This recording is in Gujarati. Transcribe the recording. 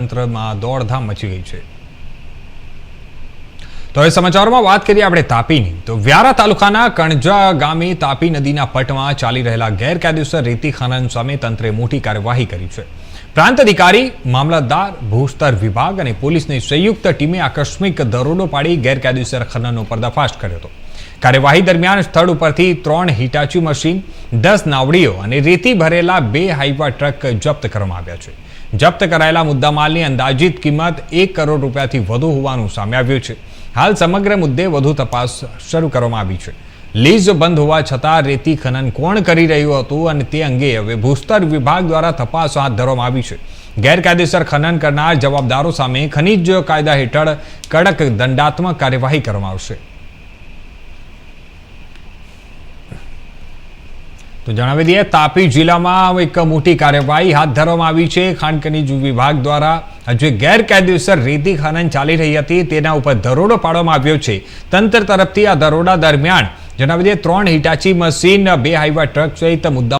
તંત્રમાં દોડધામ મચી ગઈ છે। તો એ સમાચારોમાં વાત કરીએ આપણે તાપીની। તો વ્યારા તાલુકાના કણજા ગામે તાપી નદીના પટમાં ચાલી રહેલા ગેરકાયદેસર રેતી ખનન સામે તંત્રે મોટી કાર્યવાહી કરી છે। પ્રાંત અધિકારી, મામલતદાર, ભૂસ્તર વિભાગ અને પોલીસની સંયુક્ત ટીમે આકસ્મિક દરોડો પાડી ગેરકાયદેસર ખનનનો પર્દાફાશ કર્યો હતો। કાર્યવાહી દરમિયાન સ્થળ ઉપરથી 3 હિટાચી મશીન, 10 નાવડીઓ અને રેતી ભરેલા 2 હાઈવા ટ્રક જપ્ત કરવામાં આવ્યા છે। જપ્ત કરાયેલા મુદ્દામાલની અંદાજિત કિંમત 1 કરોડ રૂપિયાથી વધુ હોવાનું સામે આવ્યું છે। હાલ સમગ્ર મુદ્દે વધુ તપાસ શરૂ કરવામાં આવી છે। લીઝ બંધ હોવા છતાં રેતી ખનન કોણ કરી રહ્યું હતું અને તે અંગે હવે ભૂસ્તર વિભાગ દ્વારા તપાસ હાથ ધરવામાં આવી છે। ગેરકાયદેસર ખનન કરનાર જવાબદારો સામે ખનીજ કાયદા હેઠળ કડક દંડાત્મક કાર્યવાહી કરવામાં આવશે। તો જણાવી દઈએ, તાપી જિલ્લામાં એક મોટી કાર્યવાહી હાથ ધરવામાં આવી છે। ખાણ ખનીજ વિભાગ દ્વારા જે ગેરકાયદેસર રેતી ખનન ચાલી રહી હતી તેના ઉપર દરોડો પાડવામાં આવ્યો છે। તંત્ર તરફથી આ દરોડા દરમિયાન જણાવી દઈએ 3 હિટાચી મશીન, 2 હાઈવા ટ્રક સહિત મુદ્દા